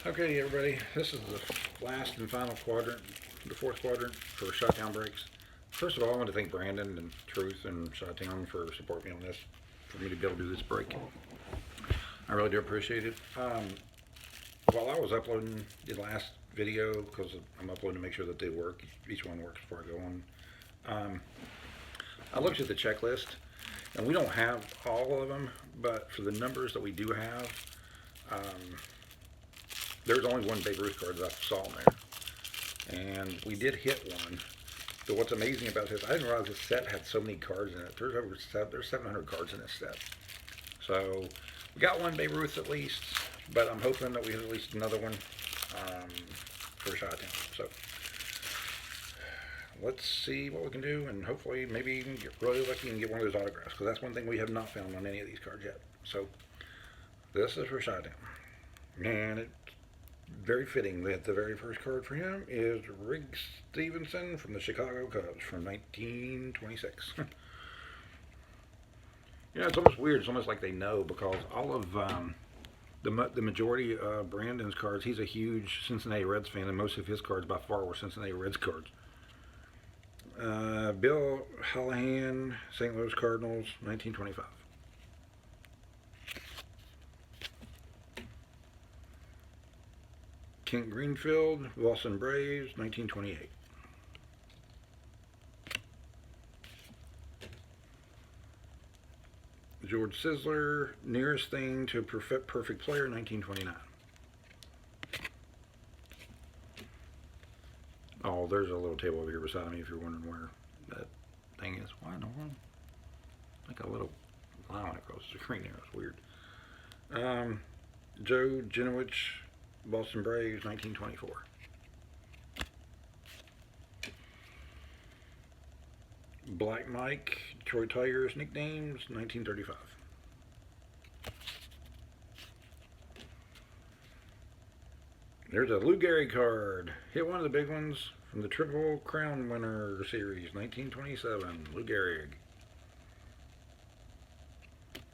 Okay, everybody, this is the last and final quadrant, the fourth quadrant for Shottown breaks. First of all, I want to thank Brandon and Truth and Shottown for supporting me on this, for me to be able to do this break. I really do appreciate it. While I was uploading the last video, because I'm uploading to make sure that they work, each one works before I go on, I looked at the checklist, and we don't have all of them, but for the numbers that we do have, there's only one Babe Ruth card that I saw in there. And we did hit one. But what's amazing about this, I didn't realize this set had so many cards in it. There's 700 cards in this set. So we got one Babe Ruth at least, but I'm hoping that we have at least another one for Shottown. So let's see what we can do, and hopefully maybe even get really lucky and get one of those autographs, because that's one thing we have not found on any of these cards yet. So this is for Shottown. And it's very fitting that the very first card for him is Rick Stevenson from the Chicago Cubs from 1926. You know, it's almost weird. It's almost like they know, because all of the majority of Brandon's cards, he's a huge Cincinnati Reds fan, and most of his cards by far were Cincinnati Reds cards. Bill Hallahan, St. Louis Cardinals, 1925. Kent Greenfield, Boston Braves, 1928. George Sisler, nearest thing to perfect player, 1929. Oh, there's a little table over here beside me if you're wondering where that thing is. Why in the world? Like a little line across the screen there. It's weird. Joe Genowich, Boston Braves, 1924. Black Mike, Detroit Tigers, nicknames, 1935. There's a Lou Gehrig card. Hit one of the big ones from the Triple Crown Winner Series, 1927. Lou Gehrig.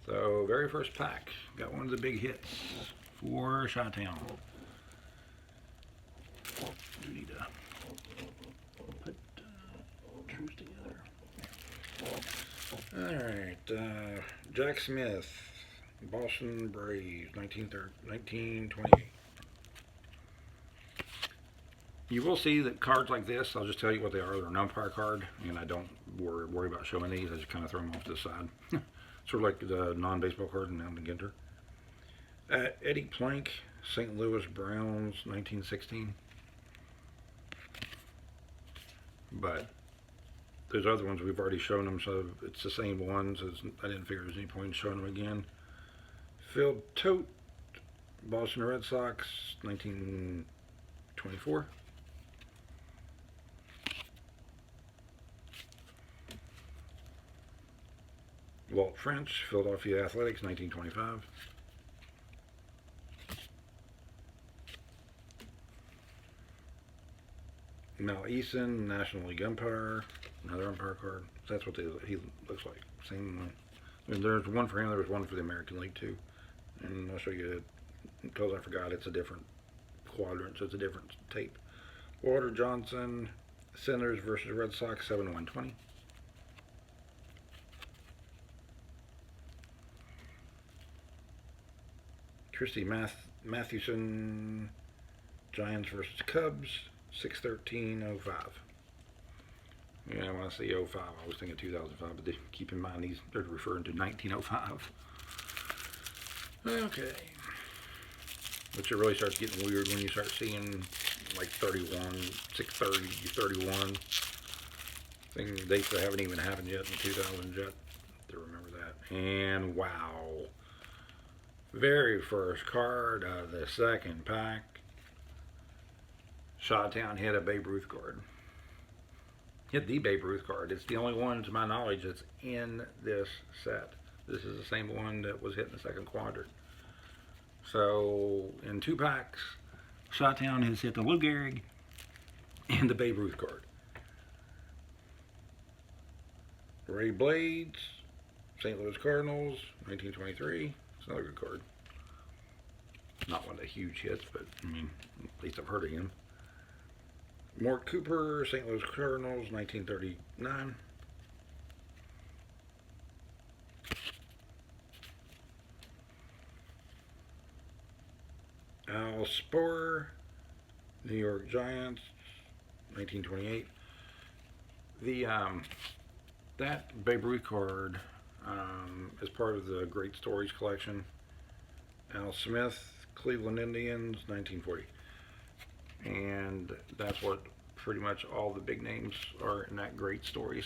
So, very first pack. Got one of the big hits for Shottown. Do need to put truth together. Alright, Jack Smith, Boston Braves, 1928. You will see that cards like this, I'll just tell you what they are. They're an umpire card, and I don't worry about showing these. I just kind of throw them off to the side. Sort of like the non-baseball card and now the Ginter. Eddie Plank, St. Louis Browns, 1916. But those other ones, we've already shown them, so it's the same ones. I didn't figure there's any point in showing them again. Phil Tote, Boston Red Sox, 1924. Walt French, Philadelphia Athletics, 1925. Mal Eason, National League umpire, another umpire card. That's what he looks like. Same. I mean, there's one for him. There was one for the American League too, and I'll show you. Because I forgot, it's a different quadrant, so it's a different tape. Walter Johnson, Senators versus Red Sox, 7/120. Christy Mathewson, Giants versus Cubs, 6/13/05. Yeah, when I say 05, I was thinking 2005, but keep in mind they're referring to 1905. Okay. Which it really starts getting weird when you start seeing like 31, 6/30, 31. Dates that haven't even happened yet in 2000 yet. To remember that. And wow. Very first card of the second pack. Shottown hit a Babe Ruth card. Hit the Babe Ruth card. It's the only one, to my knowledge, that's in this set. This is the same one that was hit in the second quadrant. So, in two packs, Shottown has hit the Lou Gehrig and the Babe Ruth card. Ray Blades, St. Louis Cardinals, 1923. It's another good card. Not one of the huge hits, but I mean, at least I've heard of him. Mort Cooper, St. Louis Cardinals, 1939. Al Sporer, New York Giants, 1928. That Babe Ruth card is part of the Great Stories collection. Al Smith, Cleveland Indians, 1940. And that's what pretty much all the big names are in that Great Stories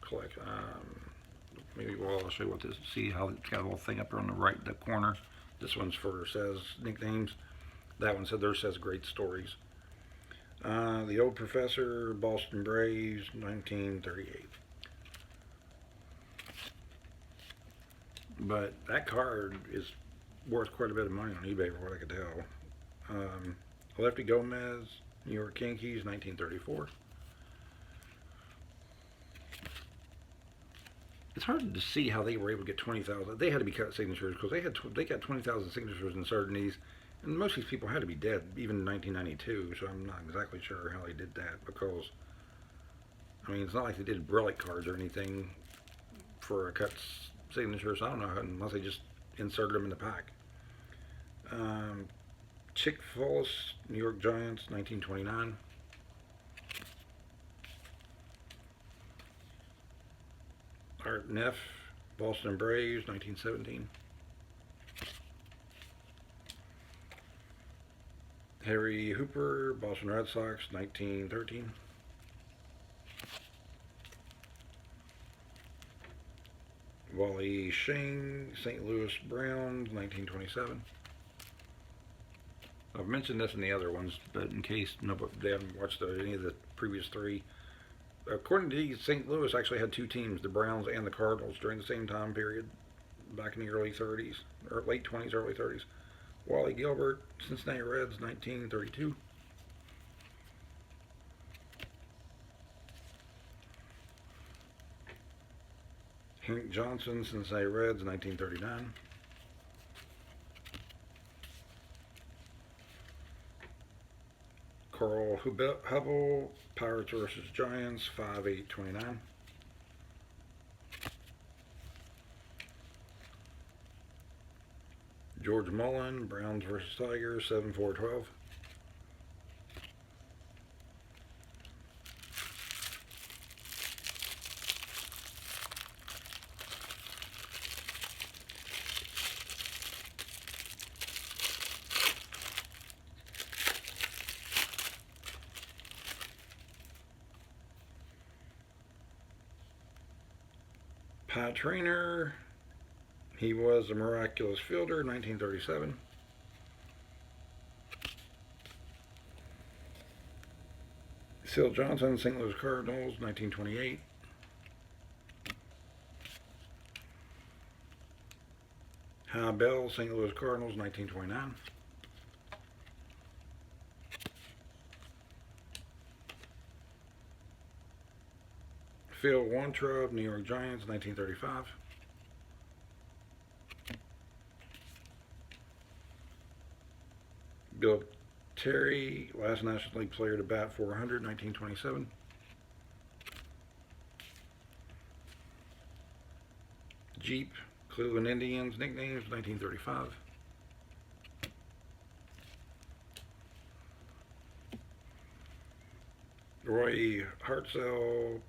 collection. Maybe I'll show you what this. See how it's got a little thing up there on the right, the corner. This one's says nicknames. That one says Great Stories. The Old Professor, Boston Braves, 1938. But that card is worth quite a bit of money on eBay for what I could tell. Lefty Gomez, New York Yankees, 1934. It's hard to see how they were able to get 20,000. They had to be cut signatures because they got 20,000 signatures inserted in these, and most of these people had to be dead even in 1992. So I'm not exactly sure how they did that because I mean it's not like they did relic cards or anything for a cut signature. So I don't know unless they just inserted them in the pack. Chick Follace, New York Giants, 1929. Art Neff, Boston Braves, 1917. Harry Hooper, Boston Red Sox, 1913. Wally Shing, St. Louis Browns, 1927. I've mentioned this in the other ones, but in case they haven't watched any of the previous three, according to these, St. Louis actually had two teams, the Browns and the Cardinals, during the same time period, back in the early 30s, or late 20s, early 30s. Wally Gilbert, Cincinnati Reds, 1932. Hank Johnson, Cincinnati Reds, 1939. Carl Hubble, Pirates versus Giants, 5/8/29. George Mullen, Browns versus Tigers, 7/4/12. Pat Trainer, he was a miraculous fielder, 1937. Seal Johnson, St. Louis Cardinals, 1928. Hal Bell, St. Louis Cardinals, 1929. Phil Weintraub, New York Giants, 1935. Bill Terry, last National League player to bat 400, 1927. Jeep, Cleveland Indians, nicknames, 1935. Roy Hartzell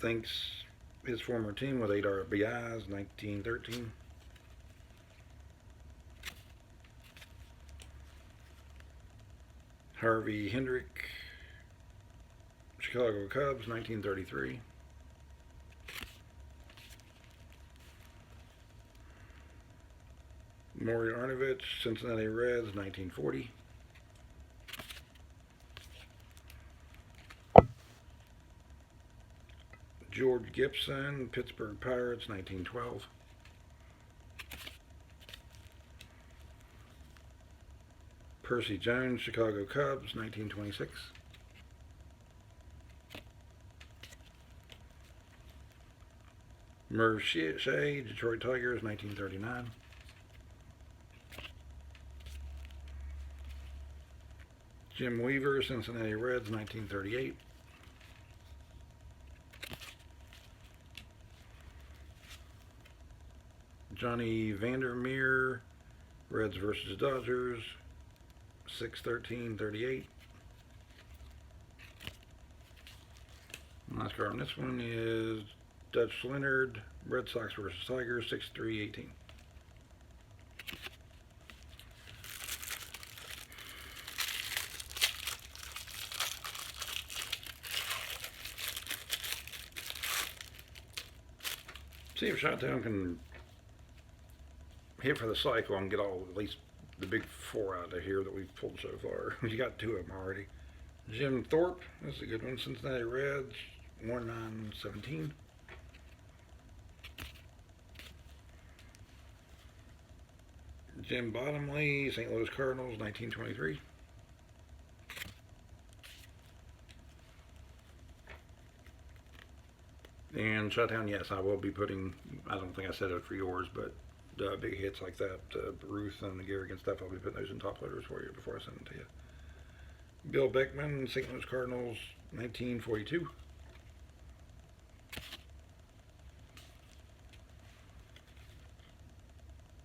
thanks his former team with 8 RBIs, 1913. Harvey Hendrick, Chicago Cubs, 1933. Maury Arnovich, Cincinnati Reds, 1940. George Gibson, Pittsburgh Pirates, 1912. Percy Jones, Chicago Cubs, 1926. Merv Shea, Detroit Tigers, 1939. Jim Weaver, Cincinnati Reds, 1938. Johnny Vandermeer, Reds versus Dodgers, 6/13/38. Last card on this one is Dutch Leonard, Red Sox versus Tigers, 6/3/18. See if Shottown can hit for the cycle and get all, at least the big four out of here that we've pulled so far. You got two of them already. Jim Thorpe, that's a good one. Cincinnati Reds, 1/9/17. Jim Bottomley, St. Louis Cardinals, 1923. And Shuttown, yes, I will be putting, I don't think I said it for yours, but big hits like that, Ruth and the Garrick and stuff, I'll be putting those in top loaders for you before I send them to you. Bill Beckman, St. Louis Cardinals, 1942.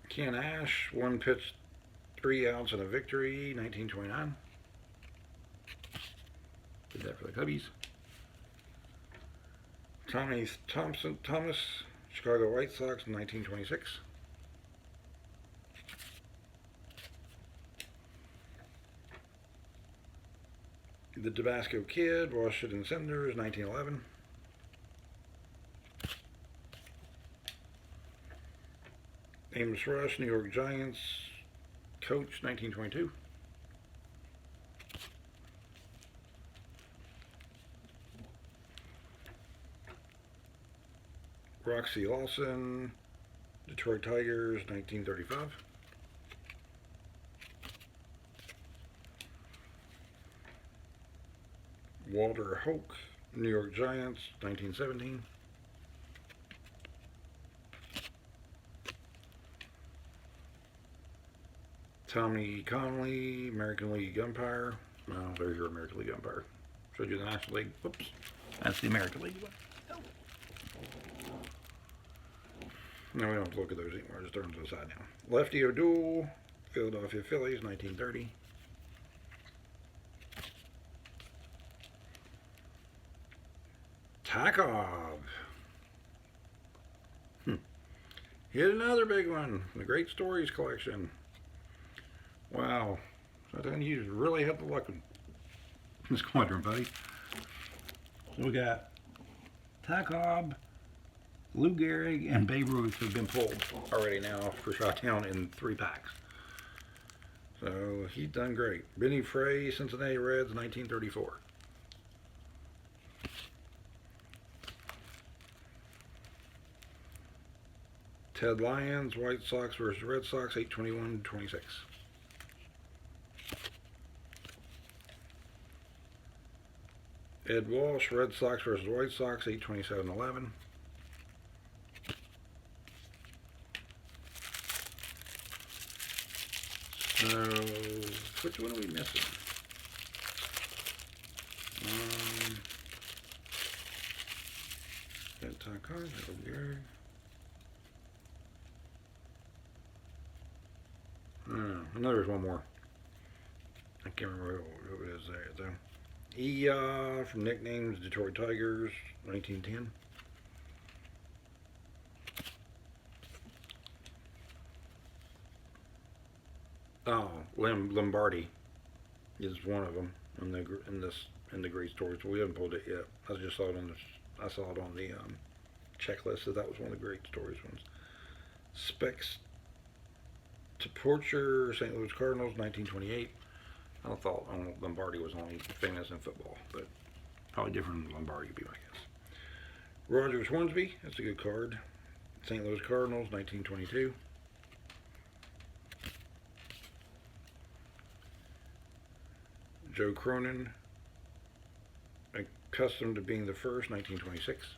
Ken Ash, 1 pitch, 3 outs and a victory, 1929. Did that for the Cubbies. Tommy Thomas, Chicago White Sox, 1926. The Tabasco Kid, Washington Senators, 1911. Amos Rush, New York Giants, coach, 1922. Roxy Lawson, Detroit Tigers, 1935. Walter Hoke, New York Giants, 1917. Tommy Conley, American League umpire. Oh, there's your American League umpire. Showed you the National League. Whoops. That's the American League one. No, we don't have to look at those anymore. Just throw them to the side now. Lefty O'Doul, Philadelphia Phillies, 1930. Takov. Hit another big one. The Great Stories Collection. Wow. So then you really had the luck in this quadrant, buddy. So we got Takov, Lou Gehrig, and Babe Ruth have been pulled already now for Shottown in 3 packs. So he's done great. Benny Frey, Cincinnati Reds, 1934. Ted Lyons, White Sox versus Red Sox, 8/21/26. Ed Walsh, Red Sox versus White Sox, 8/27/11. So, which one are we missing? That Takov, that'll be good. I know there's one more. I can't remember who it is there though. From Nicknames, Detroit Tigers, 1910. Oh, Lombardi is one of them in the Great Stories. We haven't pulled it yet. I just saw it on the checklist. So that was one of the Great Stories ones. Specs to Porcher, St. Louis Cardinals, 1928. I thought Lombardi was only famous in football, but probably different than Lombardi would be my guess. Rogers Hornsby, that's a good card. St. Louis Cardinals, 1922. Joe Cronin, accustomed to being the first, 1926.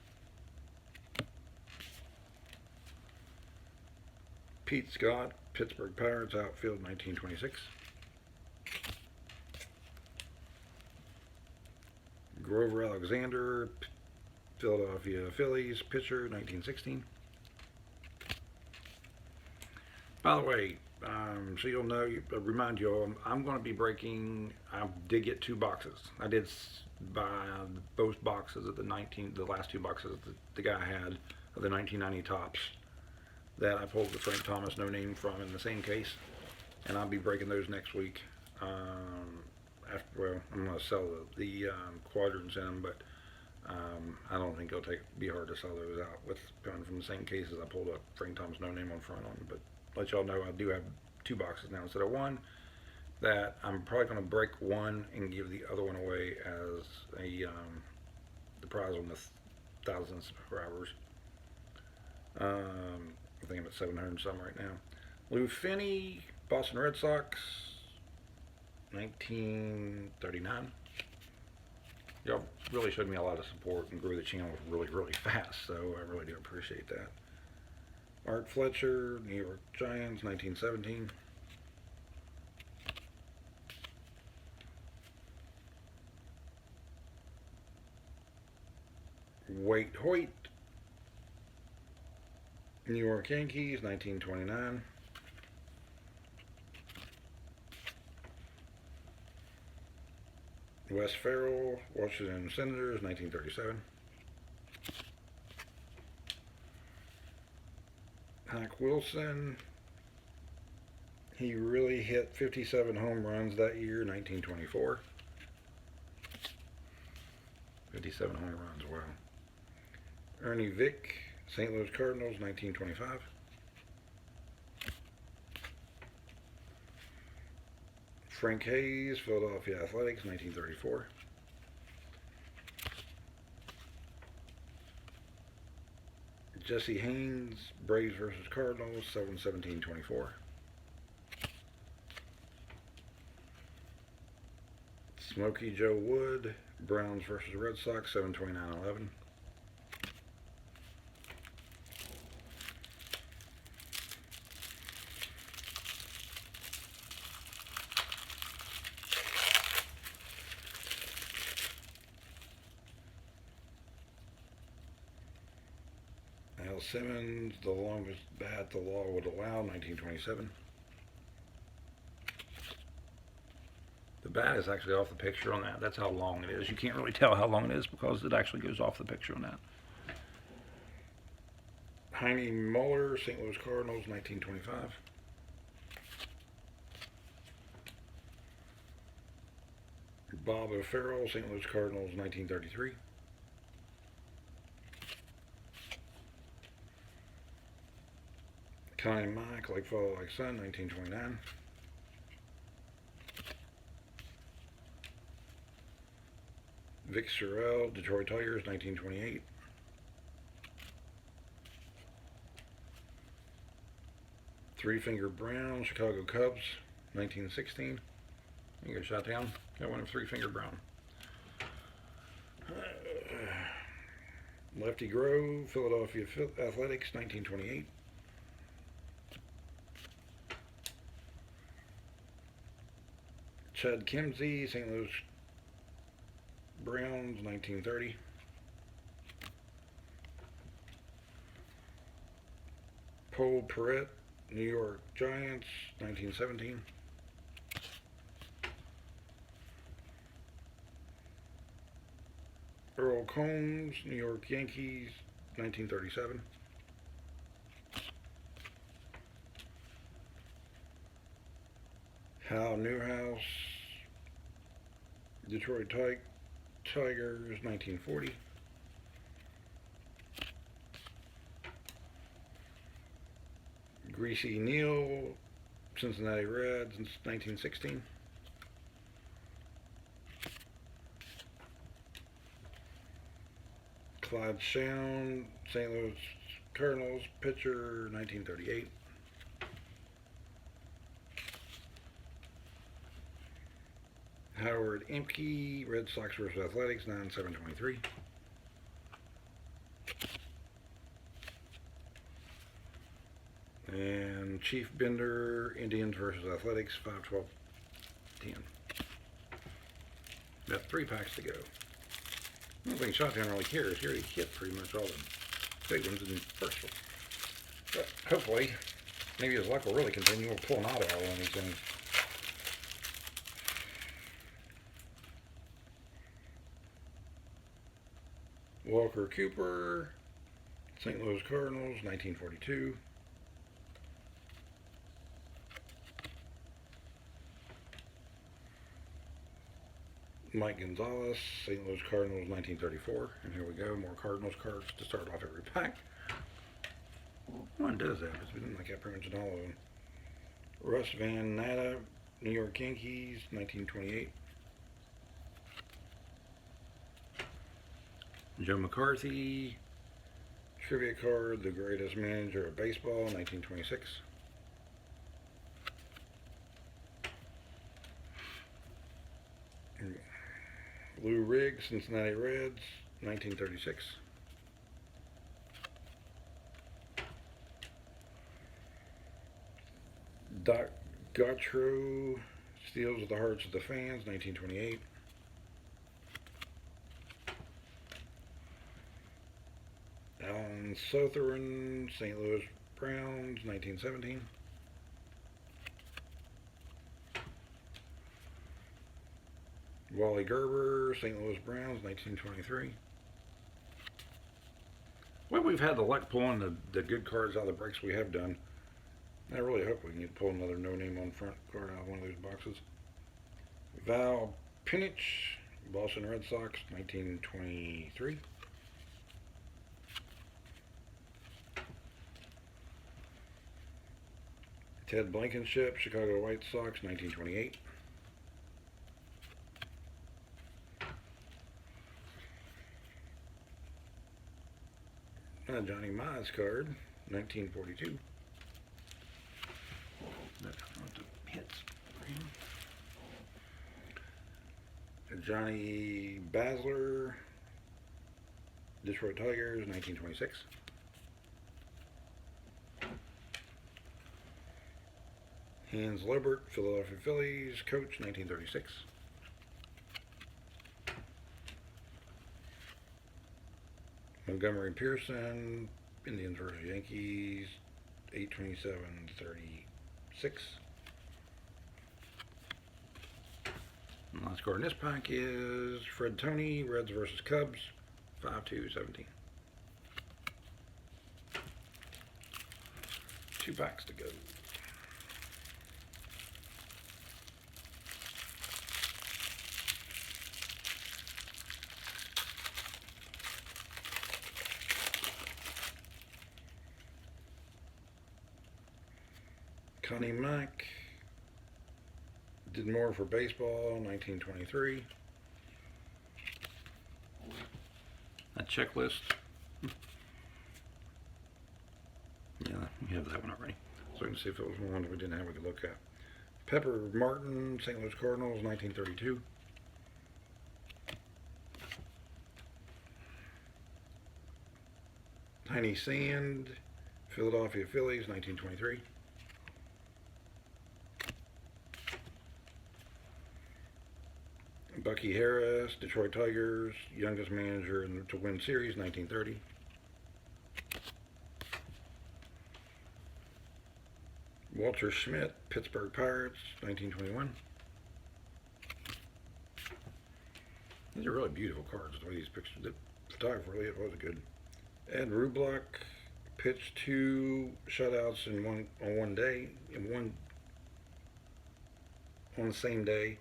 Pete Scott, Pittsburgh Pirates, outfield, 1926. Grover Alexander, Philadelphia Phillies pitcher, 1916. By the way, so you'll know, remind you all, I'm going to be breaking, I did get 2 boxes. I did buy both boxes of the last 2 boxes that the guy had of the 1990 tops that I pulled the Frank Thomas no name from in the same case. And I'll be breaking those next week. Well, I'm going to sell the quadrants in them, but I don't think it'll be hard to sell those out with going from the same cases I pulled up Frank Thomas no name on front on. But let y'all know I do have 2 boxes now instead of 1. That I'm probably going to break 1 and give the other one away as the prize on the 1,000 subscribers. I think I'm at 700 and some right now. Lou Finney, Boston Red Sox, 1939. Y'all really showed me a lot of support and grew the channel really, really fast, so I really do appreciate that. Art Fletcher, New York Giants, 1917. Wade Hoyt, New York Yankees, 1929. Wes Farrell, Washington Senators, 1937. Hank Wilson, he really hit 57 home runs that year, 1924. 57 home runs, wow. Ernie Vick, St. Louis Cardinals, 1925. Frank Hayes, Philadelphia Athletics, 1934. Jesse Haynes, Braves versus Cardinals, 7/17/24. Smokey Joe Wood, Browns versus Red Sox, 7/29/11. Al Simmons, the longest bat the law would allow, 1927. The bat is actually off the picture on that. That's how long it is. You can't really tell how long it is because it actually goes off the picture on that. Heine Muller, St. Louis Cardinals, 1925. Bob O'Farrell, St. Louis Cardinals, 1933. Connie Mike, Like Father, Like Son, 1929. Vic Sorrell, Detroit Tigers, 1928. Three Finger Brown, Chicago Cubs, 1916. You go shot down. Got one of Three Finger Brown. Lefty Grove, Philadelphia Athletics, 1928. Chad Kimsey, St. Louis Browns, 1930. Paul Perrette, New York Giants, 1917. Earl Combs, New York Yankees, 1937. Hal Newhouse, Detroit Tigers, 1940. Greasy Neal, Cincinnati Reds, 1916. Clyde Shannon, St. Louis Cardinals, pitcher, 1938. Howard Impke, Red Sox versus Athletics, 9/7/23. And Chief Bender, Indians versus Athletics, 5/12/10. Got 3 packs to go. I don't think Shottown really cares. He already hit pretty much all the big ones in the first one. But hopefully, maybe his luck will really continue. We'll pull an auto out of one of these things. Walker Cooper, St. Louis Cardinals, 1942. Mike Gonzalez, St. Louis Cardinals, 1934. And here we go, more Cardinals cards to start off every pack. One does that, it's been like that pretty much in all of them. Russ Van Natta, New York Yankees, 1928. Joe McCarthy, trivia card, the greatest manager of baseball, 1926. Lou Riggs, Cincinnati Reds, 1936. Doc Gautreaux, Steals of the Hearts of the Fans, 1928. Alan Sotheran, St. Louis Browns, 1917. Wally Gerber, St. Louis Browns, 1923. Well, we've had the luck pulling the good cards out of the breaks we have done. I really hope we can pull another no-name on front card out of one of those boxes. Val Pinich, Boston Red Sox, 1923. Ted Blankenship, Chicago White Sox, 1928. Johnny Mize card, 1942. Johnny Basler, Detroit Tigers, 1926. Hans Lebert, Philadelphia Phillies, coach, 1936. Montgomery Pearson, Indians versus Yankees, 8/27/36. And last card in this pack is Fred Toney, Reds versus Cubs, 5/2/17. 2 packs to go. Connie Mack did more for baseball, 1923. A checklist. Yeah, we have that one already. So we can see if it was one that we didn't have we could look at. Pepper Martin, St. Louis Cardinals, 1932. Tiny Sand, Philadelphia Phillies, 1923. Bucky Harris, Detroit Tigers, youngest manager to win series, 1930. Walter Schmidt, Pittsburgh Pirates, 1921. These are really beautiful cards, the way these pictures, the photographer really was good. Ed Rublock pitched 2 shutouts on one day, on the same day.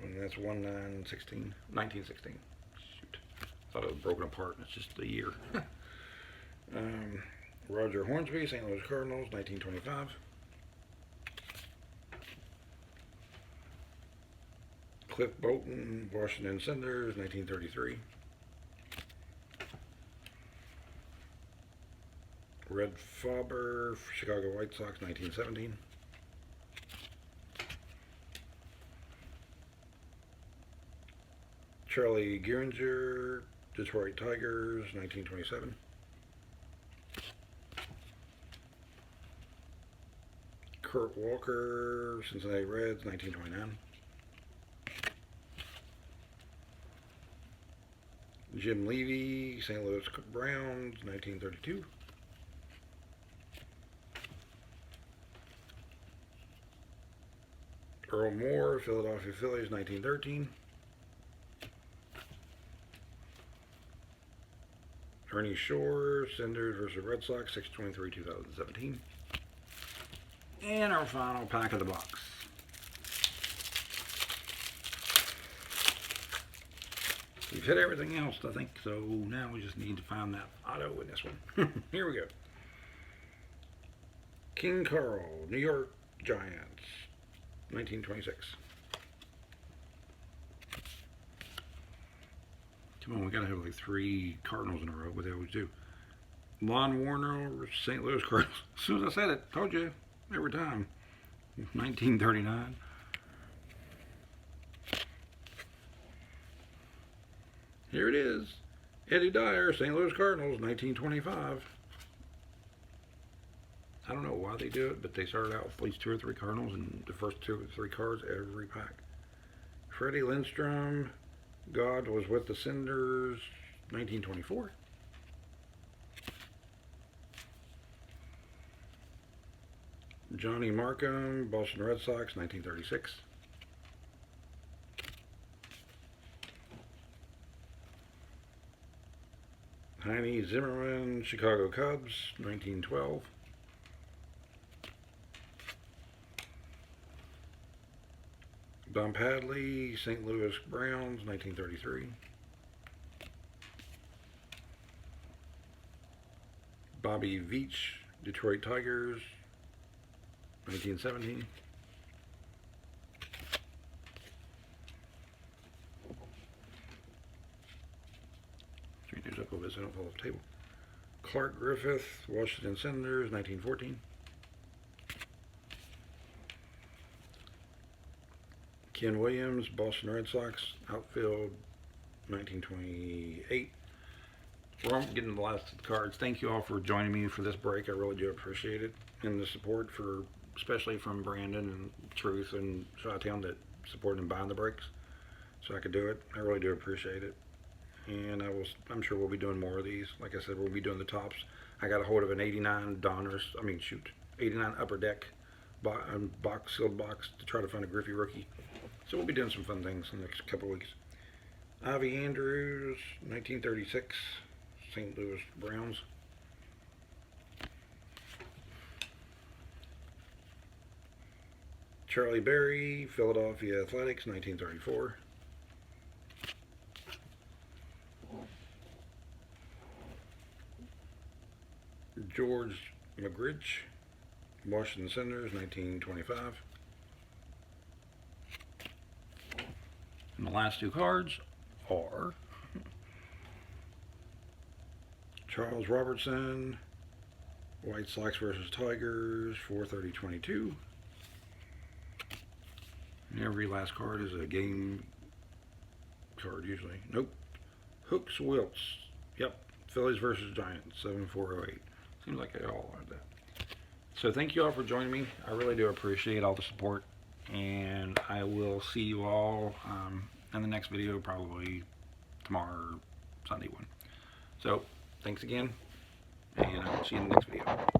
And that's 1916. Shoot. Thought it was broken apart and it's just the year. Roger Hornsby, St. Louis Cardinals, 1925. Cliff Bolton, Washington Senators, 1933. Red Faber, Chicago White Sox, 1917. Charlie Gehringer, Detroit Tigers, 1927. Kurt Walker, Cincinnati Reds, 1929. Jim Levy, St. Louis Browns, 1932. Earl Moore, Philadelphia Phillies, 1913. Ernie Shore, Senders versus Red Sox, 6/23/2017. And our final pack of the box. We've hit everything else, I think, so now we just need to find that auto in this one. Here we go. King Carl, New York Giants, 1926. Come on, we gotta have like 3 Cardinals in a row, but they always do. Lon Warner, St. Louis Cardinals. As soon as I said it, told you, every time. 1939. Here it is. Eddie Dyer, St. Louis Cardinals, 1925. I don't know why they do it, but they started out with at least 2 or 3 Cardinals and the first 2 or 3 cards every pack. Freddie Lindstrom, God was with the Cinders, 1924. Johnny Markham, Boston Red Sox, 1936. Heine Zimmerman, Chicago Cubs, 1912. Don Padley, St. Louis Browns, 1933. Bobby Veach, Detroit Tigers, 1917. Straighten these up a little bit so I don't fall off the table. Clark Griffith, Washington Senators, 1914. Ken Williams, Boston Red Sox, outfield, 1928. We're getting the last of the cards. Thank you all for joining me for this break. I really do appreciate it. And the support for, especially from Brandon and Truth and Chi-Town that supported and buying the breaks so I could do it. I really do appreciate it. And I'm sure we'll be doing more of these. Like I said, we'll be doing the tops. I got a hold of an 89 89 Upper Deck sealed box to try to find a Griffey rookie. So we'll be doing some fun things in the next couple of weeks. Ivy Andrews, 1936, St. Louis Browns. Charlie Berry, Philadelphia Athletics, 1934. George McGridge, Washington Senators, 1925. And the last 2 cards are Charles Robertson, White Sox versus Tigers, 4/30/22. And every last card is a game card usually. Nope. Hooks Wilts. Yep. Phillies versus Giants, 7/4/08. Seems like they all are that. So thank you all for joining me. I really do appreciate all the support. And I will see you all in the next video, probably tomorrow or Sunday one. So thanks again, and I'll see you in the next video.